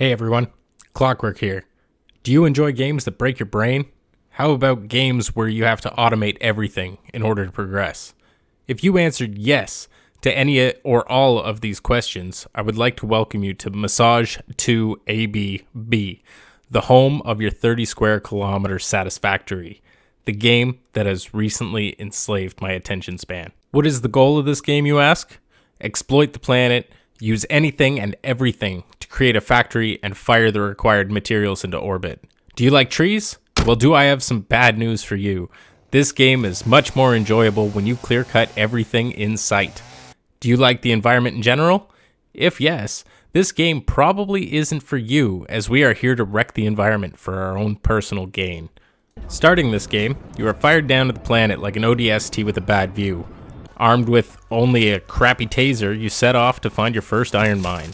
Hey everyone, Clockwork here. Do you enjoy games that break your brain? How about games where you have to automate everything in order to progress? If you answered yes to any or all of these questions, I would like to welcome you to Massage 2 ABB, the home of your 30 square kilometer Satisfactory, the game that has recently enslaved my attention span. What is the goal of this game, you ask? Exploit the planet, use anything and everything to create a factory and fire the required materials into orbit. Do you like trees? Well, do I have some bad news for you. This game is much more enjoyable when you clear-cut everything in sight. Do you like the environment in general? If yes, this game probably isn't for you, as we are here to wreck the environment for our own personal gain. Starting this game, you are fired down to the planet like an ODST with a bad view. Armed with only a crappy taser, you set off to find your first iron mine.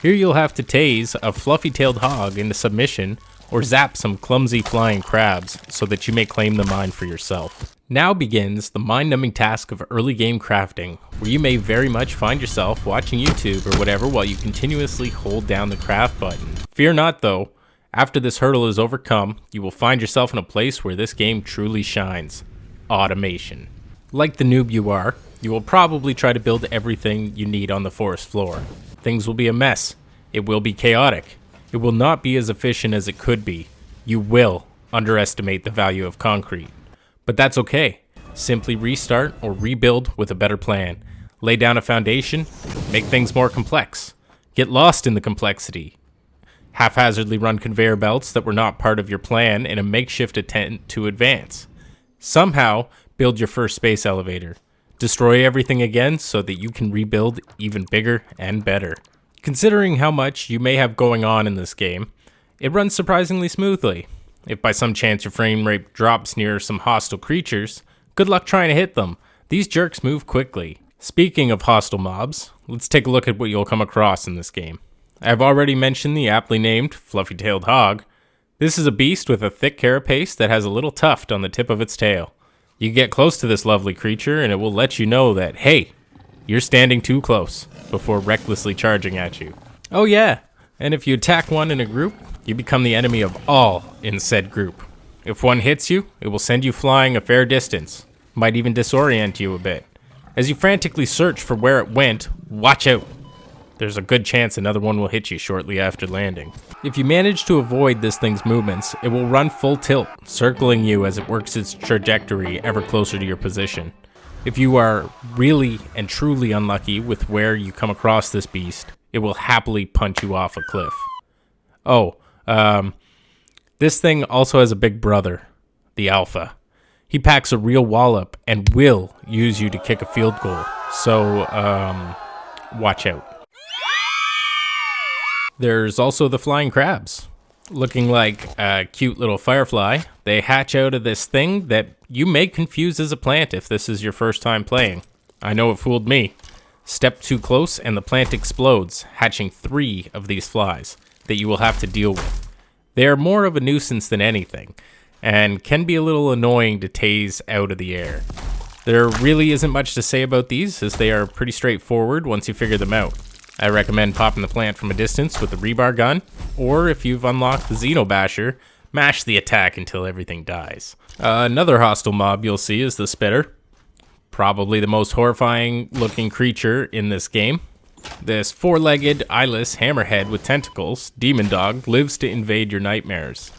Here you'll have to tase a fluffy-tailed hog into submission or zap some clumsy flying crabs so that you may claim the mine for yourself. Now begins the mind-numbing task of early game crafting, where you may very much find yourself watching YouTube or whatever while you continuously hold down the craft button. Fear not though, after this hurdle is overcome, you will find yourself in a place where this game truly shines: automation. Like the noob you are, you will probably try to build everything you need on the forest floor. Things will be a mess. It will be chaotic. It will not be as efficient as it could be. You will underestimate the value of concrete. But that's okay. Simply restart or rebuild with a better plan. Lay down a foundation, make things more complex. Get lost in the complexity. Haphazardly run conveyor belts that were not part of your plan in a makeshift attempt to advance. Somehow, build your first space elevator. Destroy everything again so that you can rebuild even bigger and better. Considering how much you may have going on in this game, it runs surprisingly smoothly. If by some chance your frame rate drops near some hostile creatures, good luck trying to hit them. These jerks move quickly. Speaking of hostile mobs, let's take a look at what you'll come across in this game. I've already mentioned the aptly named fluffy-tailed hog. This is a beast with a thick carapace that has a little tuft on the tip of its tail. You get close to this lovely creature and it will let you know that, hey, you're standing too close before recklessly charging at you. Oh yeah, and if you attack one in a group, you become the enemy of all in said group. If one hits you, it will send you flying a fair distance, might even disorient you a bit. As you frantically search for where it went, watch out. There's a good chance another one will hit you shortly after landing. If you manage to avoid this thing's movements, it will run full tilt, circling you as it works its trajectory ever closer to your position. If you are really and truly unlucky with where you come across this beast, it will happily punch you off a cliff. Oh, this thing also has a big brother, the Alpha. He packs a real wallop and will use you to kick a field goal, so watch out. There's also the flying crabs. Looking like a cute little firefly, they hatch out of this thing that you may confuse as a plant if this is your first time playing. I know it fooled me. Step too close and the plant explodes, hatching 3 of these flies that you will have to deal with. They are more of a nuisance than anything, and can be a little annoying to tase out of the air. There really isn't much to say about these, as they are pretty straightforward once you figure them out. I recommend popping the plant from a distance with a rebar gun, or if you've unlocked the Xenobasher, mash the attack until everything dies. Another hostile mob you'll see is the Spitter. Probably the most horrifying looking creature in this game. This 4-legged, eyeless hammerhead with tentacles, demon dog, lives to invade your nightmares.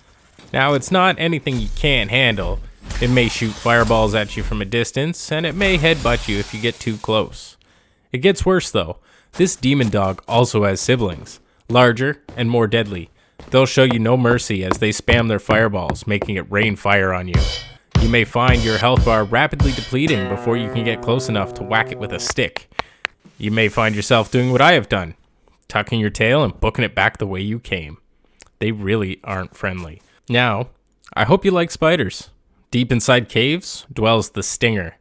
Now, it's not anything you can't handle. It may shoot fireballs at you from a distance, and it may headbutt you if you get too close. It gets worse though. This demon dog also has siblings, larger and more deadly. They'll show you no mercy as they spam their fireballs, making it rain fire on you. You may find your health bar rapidly depleting before you can get close enough to whack it with a stick. You may find yourself doing what I have done, tucking your tail and booking it back the way you came. They really aren't friendly. Now, I hope you like spiders. Deep inside caves dwells the Stinger.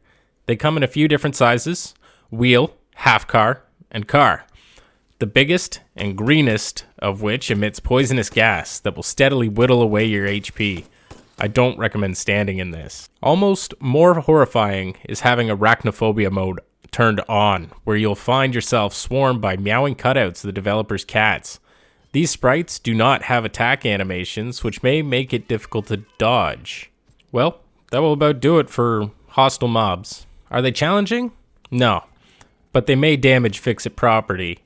They come in a few different sizes: wheel, half car, and car. The biggest and greenest of which emits poisonous gas that will steadily whittle away your HP. I don't recommend standing in this. Almost more horrifying is having arachnophobia mode turned on, where you'll find yourself swarmed by meowing cutouts of the developer's cats. These sprites do not have attack animations, which may make it difficult to dodge. Well, that will about do it for hostile mobs. Are they challenging? No, but they may damage fix-it property.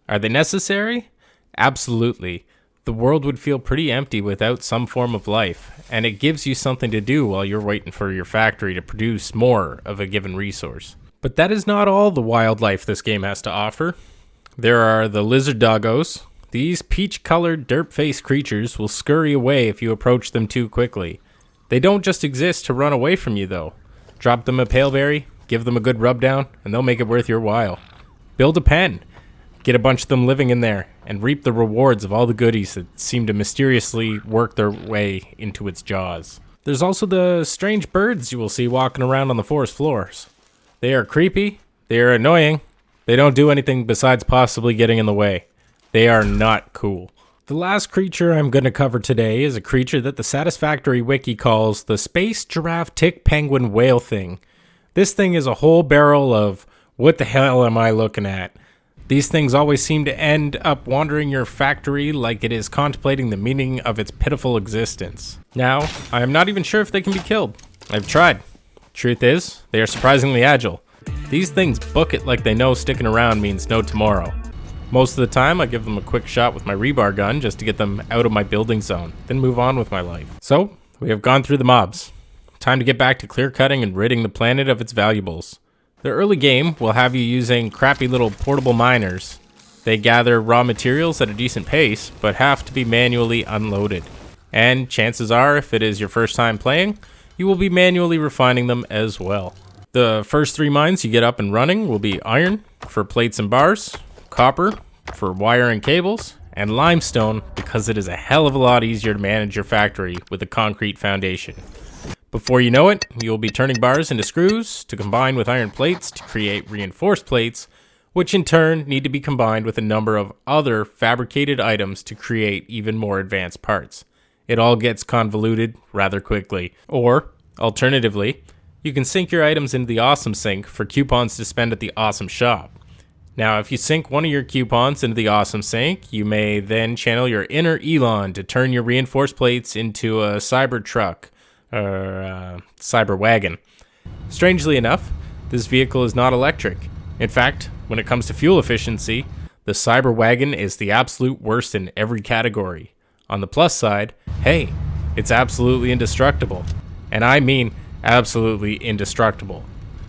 Are they necessary? Absolutely. The world would feel pretty empty without some form of life, and it gives you something to do while you're waiting for your factory to produce more of a given resource. But that is not all the wildlife this game has to offer. There are the lizard doggos. These peach-colored, derp-faced creatures will scurry away if you approach them too quickly. They don't just exist to run away from you, though. Drop them a paleberry, give them a good rub-down, and they'll make it worth your while. Build a pen. Get a bunch of them living in there, and reap the rewards of all the goodies that seem to mysteriously work their way into its jaws. There's also the strange birds you will see walking around on the forest floors. They are creepy, they are annoying, they don't do anything besides possibly getting in the way. They are not cool. The last creature I'm going to cover today is a creature that the Satisfactory wiki calls the Space Giraffe Tick Penguin Whale Thing. This thing is a whole barrel of, what the hell am I looking at? These things always seem to end up wandering your factory like it is contemplating the meaning of its pitiful existence. Now, I am not even sure if they can be killed. I've tried. Truth is, they are surprisingly agile. These things book it like they know sticking around means no tomorrow. Most of the time, I give them a quick shot with my rebar gun just to get them out of my building zone, then move on with my life. So, we have gone through the mobs. Time to get back to clear cutting and ridding the planet of its valuables. The early game will have you using crappy little portable miners. They gather raw materials at a decent pace, but have to be manually unloaded. And chances are, if it is your first time playing, you will be manually refining them as well. The first 3 mines you get up and running will be iron for plates and bars, copper for wire and cables, and limestone because it is a hell of a lot easier to manage your factory with a concrete foundation. Before you know it, you'll be turning bars into screws to combine with iron plates to create reinforced plates, which in turn need to be combined with a number of other fabricated items to create even more advanced parts. It all gets convoluted rather quickly. Or, alternatively, you can sink your items into the Awesome Sink for coupons to spend at the Awesome Shop. Now, if you sink one of your coupons into the Awesome Sink, you may then channel your inner Elon to turn your reinforced plates into a cyber truck, or cyber wagon. Strangely enough, this vehicle is not electric. In fact, when it comes to fuel efficiency, the cyber wagon is the absolute worst in every category. On the plus side, hey, it's absolutely indestructible. And I mean absolutely indestructible.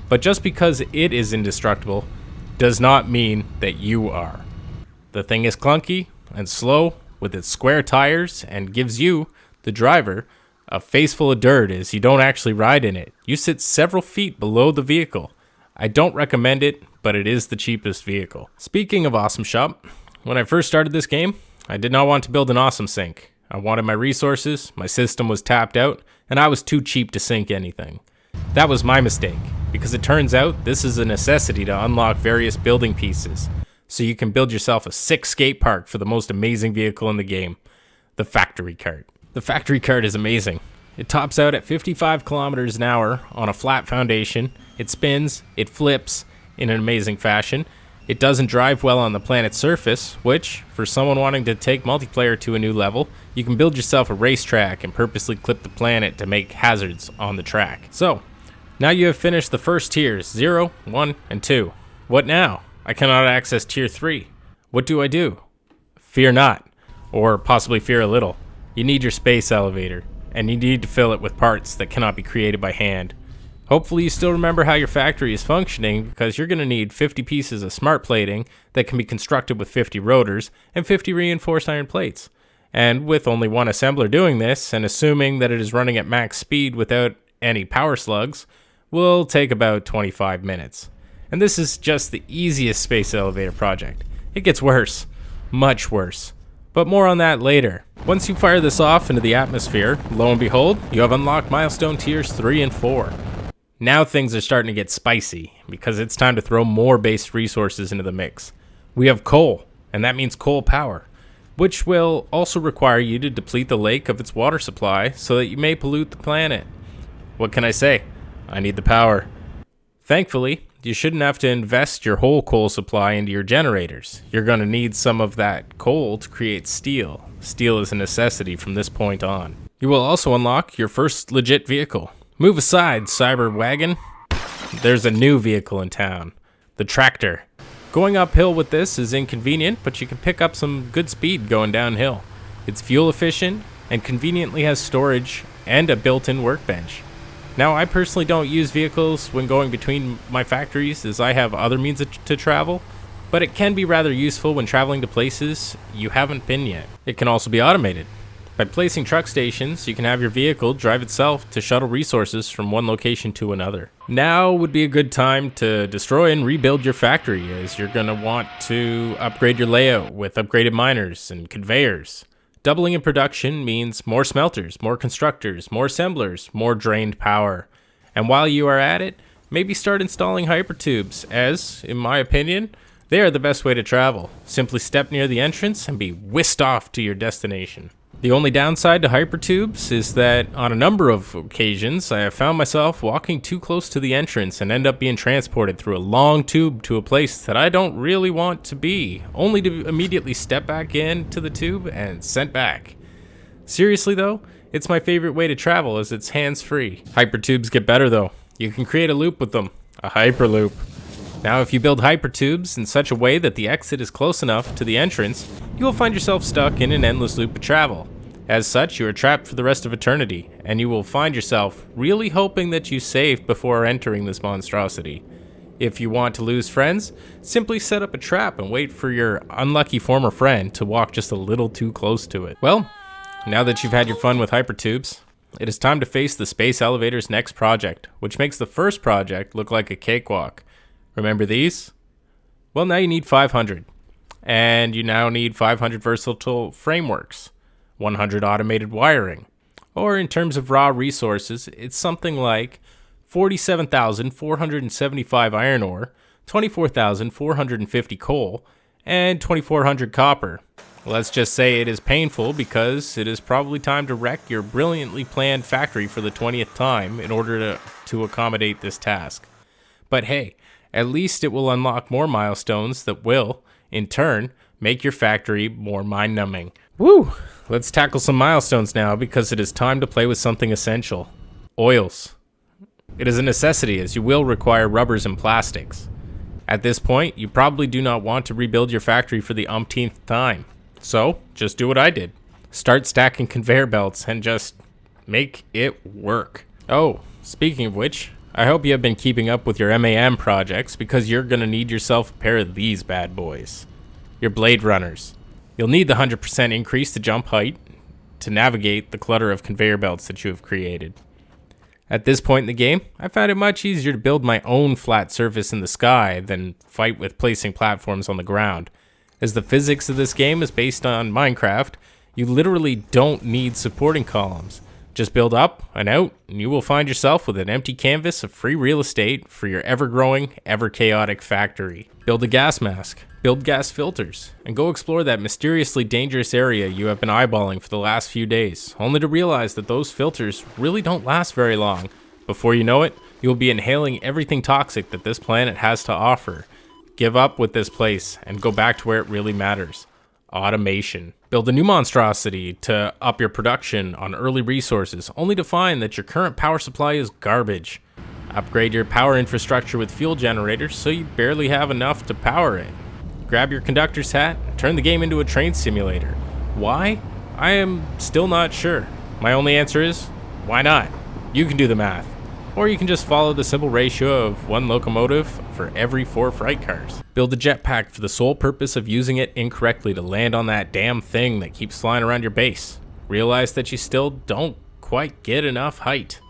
But just because it is indestructible does not mean that you are. The thing is clunky and slow with its square tires and gives you, the driver, a face full of dirt as you don't actually ride in it. You sit several feet below the vehicle. I don't recommend it, but it is the cheapest vehicle. Speaking of Awesome Shop, when I first started this game, I did not want to build an Awesome Sink. I wanted my resources, my system was tapped out, and I was too cheap to sink anything. That was my mistake, because it turns out this is a necessity to unlock various building pieces, so you can build yourself a sick skate park for the most amazing vehicle in the game, the factory cart. The factory cart is amazing. It tops out at 55 kilometers an hour on a flat foundation. It spins, it flips in an amazing fashion. It doesn't drive well on the planet's surface, which, for someone wanting to take multiplayer to a new level, you can build yourself a racetrack and purposely clip the planet to make hazards on the track. So, now you have finished the first tiers, 0, 1, and 2. What now? I cannot access tier 3. What do I do? Fear not, or possibly fear a little. You need your space elevator, and you need to fill it with parts that cannot be created by hand. Hopefully you still remember how your factory is functioning, because you're going to need 50 pieces of smart plating that can be constructed with 50 rotors and 50 reinforced iron plates. And with only one assembler doing this, and assuming that it is running at max speed without any power slugs, will take about 25 minutes. And this is just the easiest space elevator project. It gets worse, much worse. But more on that later. Once you fire this off into the atmosphere, lo and behold, you have unlocked milestone tiers 3 and 4. Now things are starting to get spicy, because it's time to throw more base resources into the mix. We have coal, and that means coal power, which will also require you to deplete the lake of its water supply so that you may pollute the planet. What can I say? I need the power. Thankfully, you shouldn't have to invest your whole coal supply into your generators. You're going to need some of that coal to create steel. Steel is a necessity from this point on. You will also unlock your first legit vehicle. Move aside, cyber wagon. There's a new vehicle in town, the tractor. Going uphill with this is inconvenient, but you can pick up some good speed going downhill. It's fuel efficient and conveniently has storage and a built-in workbench. Now, I personally don't use vehicles when going between my factories as I have other means to travel, but it can be rather useful when traveling to places you haven't been yet. It can also be automated. By placing truck stations, you can have your vehicle drive itself to shuttle resources from one location to another. Now would be a good time to destroy and rebuild your factory, as you're going to want to upgrade your layout with upgraded miners and conveyors. Doubling in production means more smelters, more constructors, more assemblers, more drained power. And while you are at it, maybe start installing hypertubes, as, in my opinion, they are the best way to travel. Simply step near the entrance and be whisked off to your destination. The only downside to hypertubes is that on a number of occasions, I have found myself walking too close to the entrance and end up being transported through a long tube to a place that I don't really want to be, only to immediately step back into the tube and sent back. Seriously though, it's my favorite way to travel as it's hands-free. Hypertubes get better though. You can create a loop with them, a hyperloop. Now, if you build hypertubes in such a way that the exit is close enough to the entrance, you will find yourself stuck in an endless loop of travel. As such, you are trapped for the rest of eternity, and you will find yourself really hoping that you saved before entering this monstrosity. If you want to lose friends, simply set up a trap and wait for your unlucky former friend to walk just a little too close to it. Well, now that you've had your fun with hypertubes, it is time to face the space elevator's next project, which makes the first project look like a cakewalk. Remember these? Well, now you need 500. And you now need 500 versatile frameworks, 100 automated wiring. Or in terms of raw resources, it's something like 47,475 iron ore, 24,450 coal, and 2,400 copper. Let's just say it is painful because it is probably time to wreck your brilliantly planned factory for the 20th time in order to accommodate this task. But hey, at least it will unlock more milestones that will, in turn, make your factory more mind-numbing. Woo! Let's tackle some milestones now because it is time to play with something essential. Oils. It is a necessity as you will require rubbers and plastics. At this point, you probably do not want to rebuild your factory for the umpteenth time. So, just do what I did. Start stacking conveyor belts and just make it work. Oh, speaking of which, I hope you have been keeping up with your MAM projects because you're going to need yourself a pair of these bad boys. Your Blade Runners. You'll need the 100% increase to jump height to navigate the clutter of conveyor belts that you have created. At this point in the game, I found it much easier to build my own flat surface in the sky than fight with placing platforms on the ground. As the physics of this game is based on Minecraft, you literally don't need supporting columns. Just build up and out, and you will find yourself with an empty canvas of free real estate for your ever-growing, ever-chaotic factory. Build a gas mask, build gas filters, and go explore that mysteriously dangerous area you have been eyeballing for the last few days, only to realize that those filters really don't last very long. Before you know it, you will be inhaling everything toxic that this planet has to offer. Give up with this place and go back to where it really matters. Automation. Build a new monstrosity to up your production on early resources, only to find that your current power supply is garbage. Upgrade your power infrastructure with fuel generators so you barely have enough to power it. Grab your conductor's hat and turn the game into a train simulator. Why? I am still not sure. My only answer is, why not? You can do the math. Or you can just follow the simple ratio of 1 locomotive for every 4 freight cars. Build a jetpack for the sole purpose of using it incorrectly to land on that damn thing that keeps flying around your base. Realize that you still don't quite get enough height.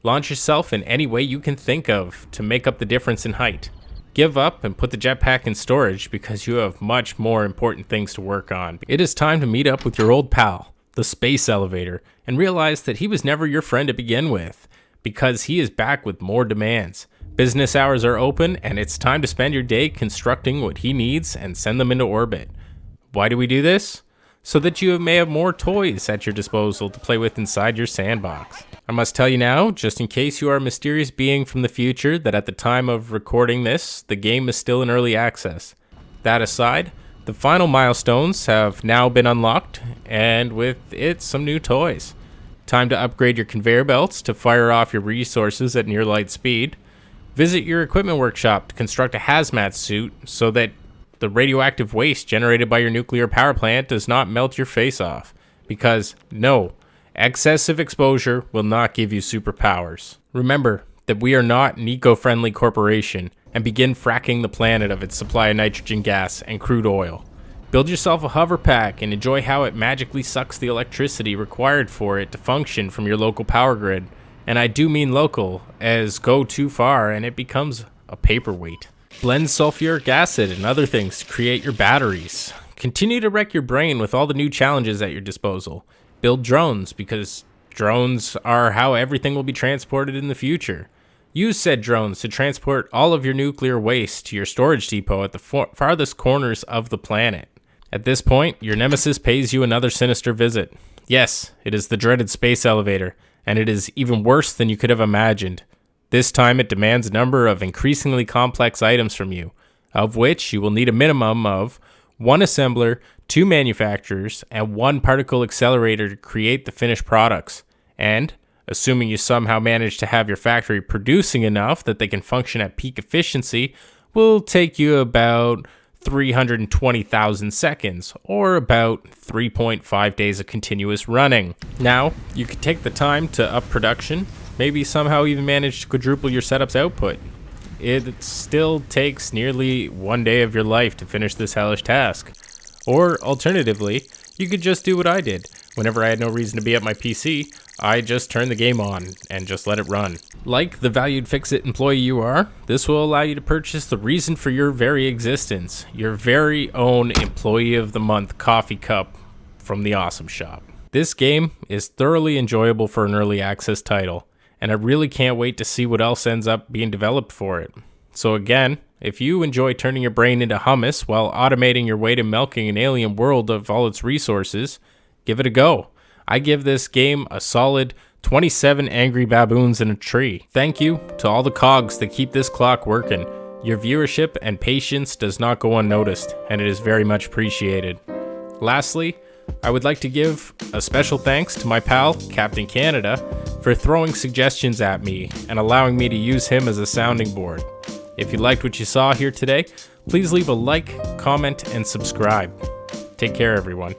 Launch yourself in any way you can think of to make up the difference in height. Give up and put the jetpack in storage because you have much more important things to work on. It is time to meet up with your old pal, the space elevator, and realize that he was never your friend to begin with, because he is back with more demands. Business hours are open, and it's time to spend your day constructing what he needs and send them into orbit. Why do we do this? so that you may have more toys at your disposal to play with inside your sandbox. I must tell you now, just in case you are a mysterious being from the future, that at the time of recording this, the game is still in early access. That aside, the final milestones have now been unlocked, and with it, some new toys. Time to upgrade your conveyor belts to fire off your resources at near light speed. Visit your equipment workshop to construct a hazmat suit so that the radioactive waste generated by your nuclear power plant does not melt your face off. Because, no, excessive exposure will not give you superpowers. Remember that we are not an eco-friendly corporation, and begin fracking the planet of its supply of nitrogen gas and crude oil. Build yourself a hover pack and enjoy how it magically sucks the electricity required for it to function from your local power grid. And I do mean local, as go too far and it becomes a paperweight. Blend sulfuric acid and other things to create your batteries. Continue to wreck your brain with all the new challenges at your disposal. Build drones, because drones are how everything will be transported in the future. Use said drones to transport all of your nuclear waste to your storage depot at the farthest corners of the planet. At this point, your nemesis pays you another sinister visit. Yes, it is the dreaded space elevator, and it is even worse than you could have imagined. This time it demands a number of increasingly complex items from you, of which you will need a minimum of 1 assembler, 2 manufacturers, and 1 particle accelerator to create the finished products. And, assuming you somehow manage to have your factory producing enough that they can function at peak efficiency, will take you about 320,000 seconds, or about 3.5 days of continuous running. Now, you could take the time to up production, maybe somehow even manage to quadruple your setup's output. It still takes nearly 1 day of your life to finish this hellish task. Or, alternatively, you could just do what I did. Whenever I had no reason to be at my PC, I just turned the game on and just let it run. Like the valued Fix-It employee you are, this will allow you to purchase the reason for your very existence, your very own Employee of the Month coffee cup from the Awesome Shop. This game is thoroughly enjoyable for an early access title, and I really can't wait to see what else ends up being developed for it. So again, if you enjoy turning your brain into hummus while automating your way to milking an alien world of all its resources, give it a go. I give this game a solid 27 angry baboons in a tree. Thank you to all the cogs that keep this clock working. Your viewership and patience does not go unnoticed, and it is very much appreciated. Lastly, I would like to give a special thanks to my pal, Captain Canada, for throwing suggestions at me and allowing me to use him as a sounding board. If you liked what you saw here today, please leave a like, comment, and subscribe. Take care, everyone.